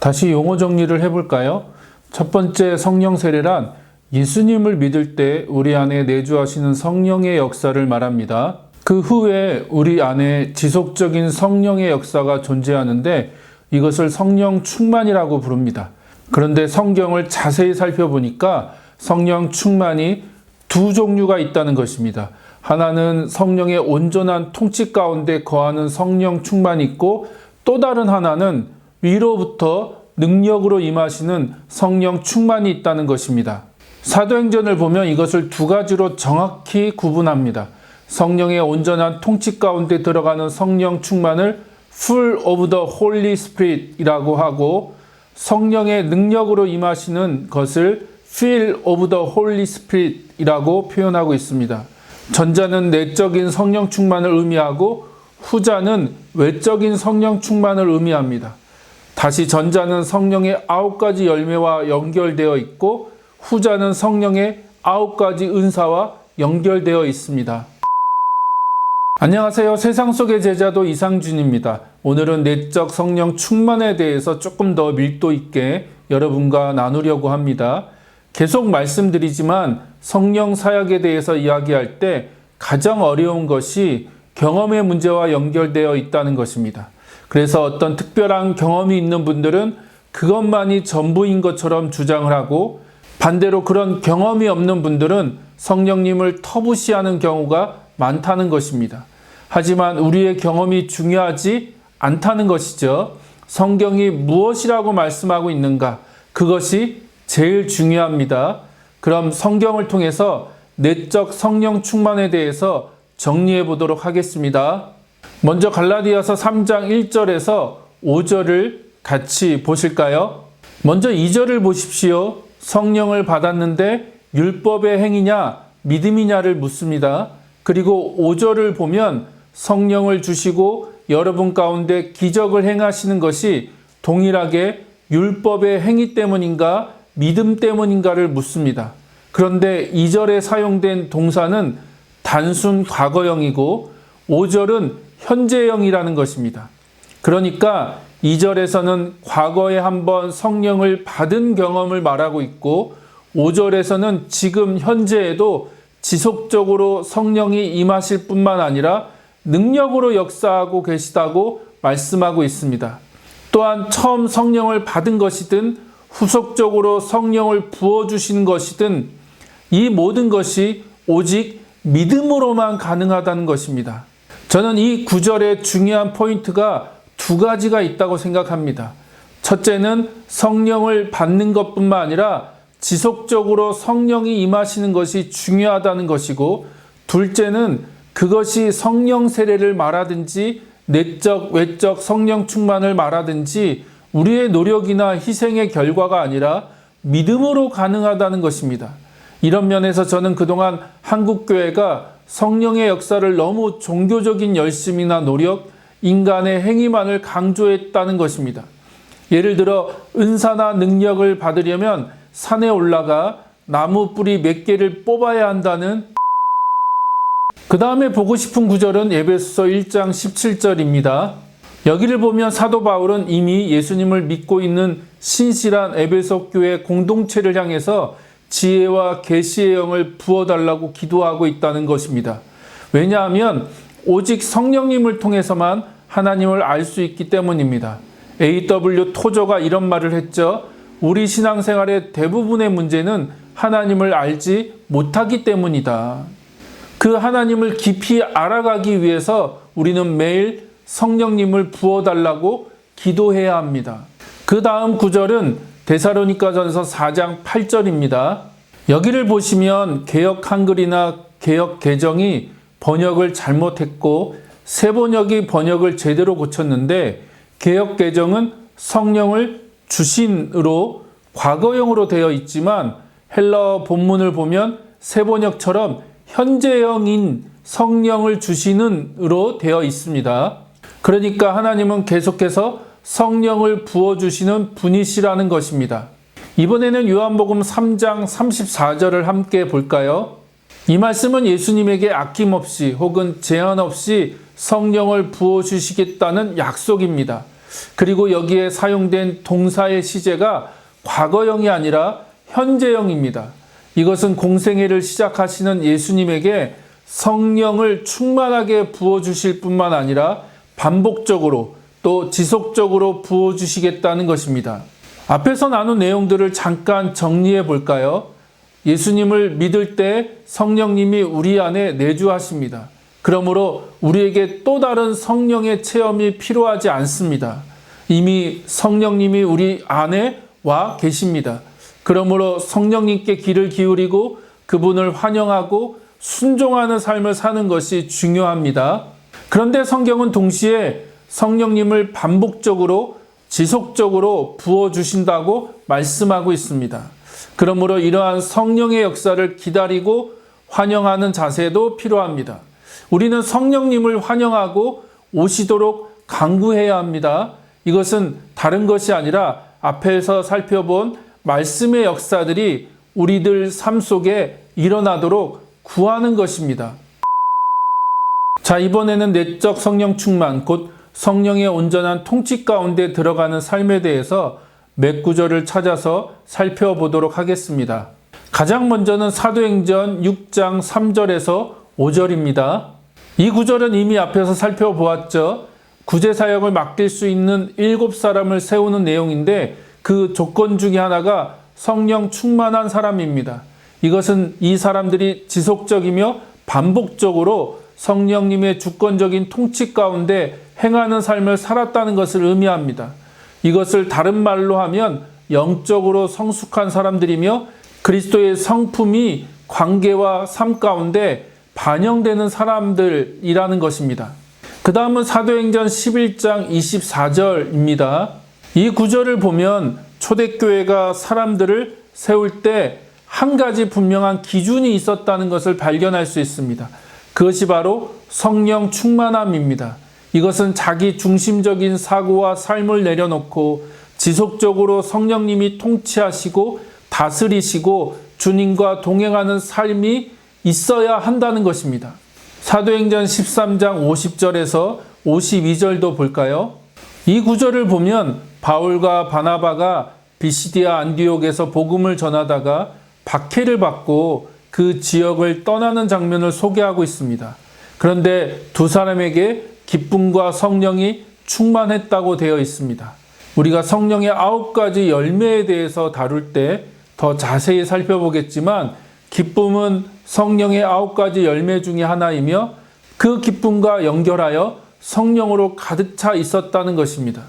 다시 용어 정리를 해볼까요? 첫 번째 성령 세례란 예수님을 믿을 때 우리 안에 내주하시는 성령의 역사를 말합니다. 그 후에 우리 안에 지속적인 성령의 역사가 존재하는데 이것을 성령 충만이라고 부릅니다. 그런데 성경을 자세히 살펴보니까 성령 충만이 두 종류가 있다는 것입니다. 하나는 성령의 온전한 통치 가운데 거하는 성령 충만이 있고 또 다른 하나는 위로부터 능력으로 임하시는 성령 충만이 있다는 것입니다. 사도행전을 보면 이것을 두 가지로 정확히 구분합니다. 성령의 온전한 통치 가운데 들어가는 성령 충만을 Full of the Holy Spirit이라고 하고 성령의 능력으로 임하시는 것을 Fill of the Holy Spirit이라고 표현하고 있습니다. 전자는 내적인 성령 충만을 의미하고 후자는 외적인 성령 충만을 의미합니다. 다시 전자는 성령의 9가지 열매와 연결되어 있고 후자는 성령의 9가지 은사와 연결되어 있습니다. 안녕하세요. 세상 속의 제자도 이상준입니다. 오늘은 내적 성령 충만에 대해서 조금 더 밀도 있게 여러분과 나누려고 합니다. 계속 말씀드리지만 성령 사역에 대해서 이야기할 때 가장 어려운 것이 경험의 문제와 연결되어 있다는 것입니다. 그래서 어떤 특별한 경험이 있는 분들은 그것만이 전부인 것처럼 주장을 하고 반대로 그런 경험이 없는 분들은 성령님을 터부시하는 경우가 많다는 것입니다. 하지만 우리의 경험이 중요하지 않다는 것이죠. 성경이 무엇이라고 말씀하고 있는가? 그것이 제일 중요합니다. 그럼 성경을 통해서 내적 성령 충만에 대해서 정리해 보도록 하겠습니다. 먼저 갈라디아서 3장 1절에서 5절을 같이 보실까요? 먼저 2절을 보십시오. 성령을 받았는데 율법의 행위냐 믿음이냐를 묻습니다. 그리고 5절을 보면 성령을 주시고 여러분 가운데 기적을 행하시는 것이 동일하게 율법의 행위 때문인가 믿음 때문인가를 묻습니다. 그런데 2절에 사용된 동사는 단순 과거형이고 5절은 현재형이라는 것입니다. 그러니까 2절에서는 과거에 한번 성령을 받은 경험을 말하고 있고 5절에서는 지금 현재에도 지속적으로 성령이 임하실 뿐만 아니라 능력으로 역사하고 계시다고 말씀하고 있습니다. 또한 처음 성령을 받은 것이든 후속적으로 성령을 부어주시는 것이든 이 모든 것이 오직 믿음으로만 가능하다는 것입니다. 저는 이 구절의 중요한 포인트가 두 가지가 있다고 생각합니다. 첫째는 성령을 받는 것뿐만 아니라 지속적으로 성령이 임하시는 것이 중요하다는 것이고 둘째는 그것이 성령 세례를 말하든지 내적, 외적 성령 충만을 말하든지 우리의 노력이나 희생의 결과가 아니라 믿음으로 가능하다는 것입니다. 이런 면에서 저는 그동안 한국교회가 성령의 역사를 너무 종교적인 열심이나 노력, 인간의 행위만을 강조했다는 것입니다. 예를 들어 은사나 능력을 받으려면 산에 올라가 나무 뿌리 몇 개를 뽑아야 한다는 그 다음에 보고 싶은 구절은 에베소서 1장 17절입니다. 여기를 보면 사도 바울은 이미 예수님을 믿고 있는 신실한 에베소 교회 공동체를 향해서 지혜와 계시의 영을 부어달라고 기도하고 있다는 것입니다. 왜냐하면 오직 성령님을 통해서만 하나님을 알 수 있기 때문입니다. A.W. 토저가 이런 말을 했죠. 우리 신앙생활의 대부분의 문제는 하나님을 알지 못하기 때문이다. 그 하나님을 깊이 알아가기 위해서 우리는 매일 성령님을 부어달라고 기도해야 합니다. 그 다음 구절은 데살로니가전서 4장 8절입니다. 여기를 보시면 개역 한글이나 개역 개정이 번역을 잘못했고 새번역이 번역을 제대로 고쳤는데 개역 개정은 성령을 주신으로 과거형으로 되어 있지만 헬라어 본문을 보면 새번역처럼 현재형인 성령을 주시는으로 되어 있습니다. 그러니까 하나님은 계속해서 성령을 부어주시는 분이시라는 것입니다. 이번에는 요한복음 3장 34절을 함께 볼까요? 이 말씀은 예수님에게 아낌없이 혹은 제한 없이 성령을 부어주시겠다는 약속입니다. 그리고 여기에 사용된 동사의 시제가 과거형이 아니라 현재형입니다. 이것은 공생애를 시작하시는 예수님에게 성령을 충만하게 부어주실 뿐만 아니라 반복적으로 또 지속적으로 부어주시겠다는 것입니다. 앞에서 나눈 내용들을 잠깐 정리해 볼까요? 예수님을 믿을 때 성령님이 우리 안에 내주하십니다. 그러므로 우리에게 또 다른 성령의 체험이 필요하지 않습니다. 이미 성령님이 우리 안에 와 계십니다. 그러므로 성령님께 귀를 기울이고 그분을 환영하고 순종하는 삶을 사는 것이 중요합니다. 그런데 성경은 동시에 성령님을 반복적으로 지속적으로 부어주신다고 말씀하고 있습니다. 그러므로 이러한 성령의 역사를 기다리고 환영하는 자세도 필요합니다. 우리는 성령님을 환영하고 오시도록 간구해야 합니다. 이것은 다른 것이 아니라 앞에서 살펴본 말씀의 역사들이 우리들 삶 속에 일어나도록 구하는 것입니다. 자, 이번에는 내적 성령 충만, 곧 성령의 온전한 통치 가운데 들어가는 삶에 대해서 몇 구절을 찾아서 살펴보도록 하겠습니다. 가장 먼저는 사도행전 6장 3절에서 5절입니다. 이 구절은 이미 앞에서 살펴보았죠. 구제사역을 맡길 수 있는 7사람을 세우는 내용인데 그 조건 중에 하나가 성령 충만한 사람입니다. 이것은 이 사람들이 지속적이며 반복적으로 성령님의 주권적인 통치 가운데 행하는 삶을 살았다는 것을 의미합니다. 이것을 다른 말로 하면 영적으로 성숙한 사람들이며 그리스도의 성품이 관계와 삶 가운데 반영되는 사람들이라는 것입니다. 그 다음은 사도행전 11장 24절입니다. 이 구절을 보면 초대교회가 사람들을 세울 때 한 가지 분명한 기준이 있었다는 것을 발견할 수 있습니다. 그것이 바로 성령 충만함입니다. 이것은 자기 중심적인 사고와 삶을 내려놓고 지속적으로 성령님이 통치하시고 다스리시고 주님과 동행하는 삶이 있어야 한다는 것입니다. 사도행전 13장 50절에서 52절도 볼까요? 이 구절을 보면 바울과 바나바가 비시디아 안디옥에서 복음을 전하다가 박해를 받고 그 지역을 떠나는 장면을 소개하고 있습니다. 그런데 두 사람에게 기쁨과 성령이 충만했다고 되어 있습니다. 우리가 성령의 9가지 열매에 대해서 다룰 때 더 자세히 살펴보겠지만 기쁨은 성령의 9가지 열매 중에 하나이며 그 기쁨과 연결하여 성령으로 가득 차 있었다는 것입니다.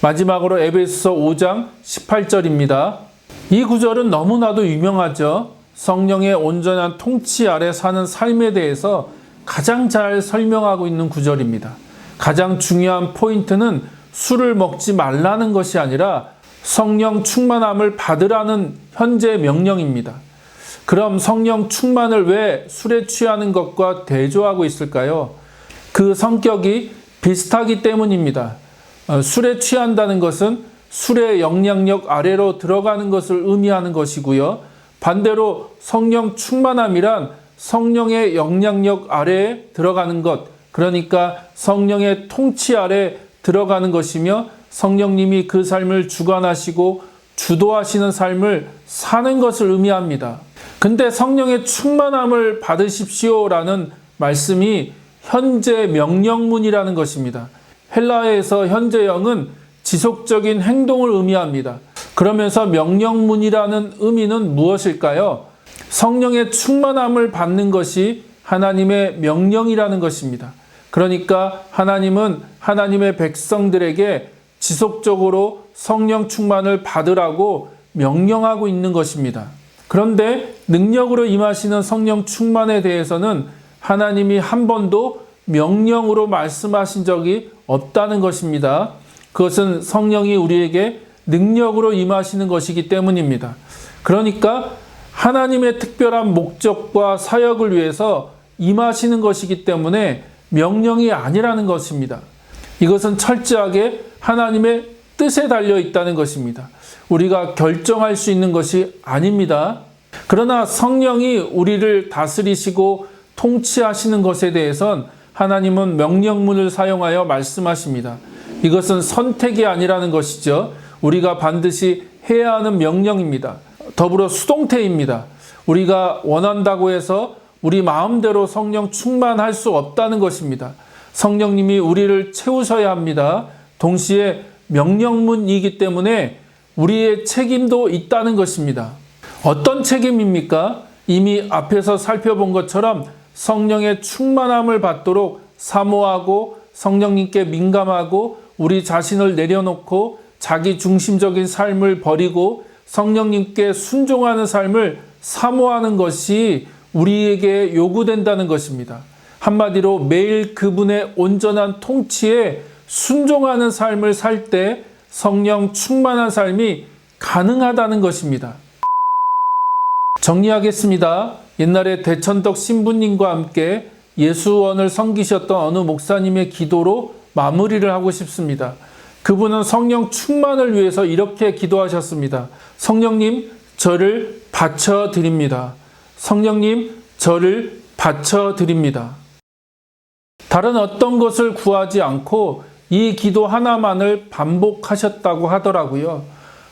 마지막으로 에베소서 5장 18절입니다. 이 구절은 너무나도 유명하죠. 성령의 온전한 통치 아래 사는 삶에 대해서 가장 잘 설명하고 있는 구절입니다. 가장 중요한 포인트는 술을 먹지 말라는 것이 아니라 성령 충만함을 받으라는 현재 명령입니다. 그럼 성령 충만을 왜 술에 취하는 것과 대조하고 있을까요? 그 성격이 비슷하기 때문입니다. 술에 취한다는 것은 술의 영향력 아래로 들어가는 것을 의미하는 것이고요. 반대로 성령 충만함이란 성령의 영향력 아래에 들어가는 것, 그러니까 성령의 통치 아래 들어가는 것이며 성령님이 그 삶을 주관하시고 주도하시는 삶을 사는 것을 의미합니다. 근데 성령의 충만함을 받으십시오라는 말씀이 현재 명령문이라는 것입니다. 헬라어에서 현재형은 지속적인 행동을 의미합니다. 그러면서 명령문이라는 의미는 무엇일까요? 성령의 충만함을 받는 것이 하나님의 명령이라는 것입니다. 그러니까 하나님은 하나님의 백성들에게 지속적으로 성령 충만을 받으라고 명령하고 있는 것입니다. 그런데 능력으로 임하시는 성령 충만에 대해서는 하나님이 한 번도 명령으로 말씀하신 적이 없다는 것입니다. 그것은 성령이 우리에게 능력으로 임하시는 것이기 때문입니다. 그러니까 하나님의 특별한 목적과 사역을 위해서 임하시는 것이기 때문에 명령이 아니라는 것입니다. 이것은 철저하게 하나님의 뜻에 달려 있다는 것입니다. 우리가 결정할 수 있는 것이 아닙니다. 그러나 성령이 우리를 다스리시고 통치하시는 것에 대해선 하나님은 명령문을 사용하여 말씀하십니다. 이것은 선택이 아니라는 것이죠. 우리가 반드시 해야 하는 명령입니다. 더불어 수동태입니다. 우리가 원한다고 해서 우리 마음대로 성령 충만할 수 없다는 것입니다. 성령님이 우리를 채우셔야 합니다. 동시에 명령문이기 때문에 우리의 책임도 있다는 것입니다. 어떤 책임입니까? 이미 앞에서 살펴본 것처럼 성령의 충만함을 받도록 사모하고 성령님께 민감하고 우리 자신을 내려놓고 자기 중심적인 삶을 버리고 성령님께 순종하는 삶을 사모하는 것이 우리에게 요구된다는 것입니다. 한마디로 매일 그분의 온전한 통치에 순종하는 삶을 살 때 성령 충만한 삶이 가능하다는 것입니다. 정리하겠습니다. 옛날에 대천덕 신부님과 함께 예수원을 섬기셨던 어느 목사님의 기도로 마무리를 하고 싶습니다. 그분은 성령 충만을 위해서 이렇게 기도하셨습니다. 성령님, 저를 바쳐드립니다. 성령님, 저를 바쳐드립니다. 다른 어떤 것을 구하지 않고 이 기도 하나만을 반복하셨다고 하더라고요.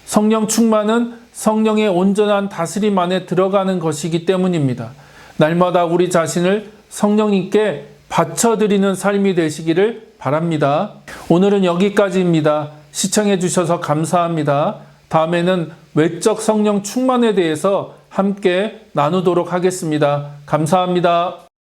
성령 충만은 성령의 온전한 다스림 안에 들어가는 것이기 때문입니다. 날마다 우리 자신을 성령님께 바쳐드리는 삶이 되시기를 바랍니다. 오늘은 여기까지입니다. 시청해 주셔서 감사합니다. 다음에는 외적 성령 충만에 대해서 함께 나누도록 하겠습니다. 감사합니다.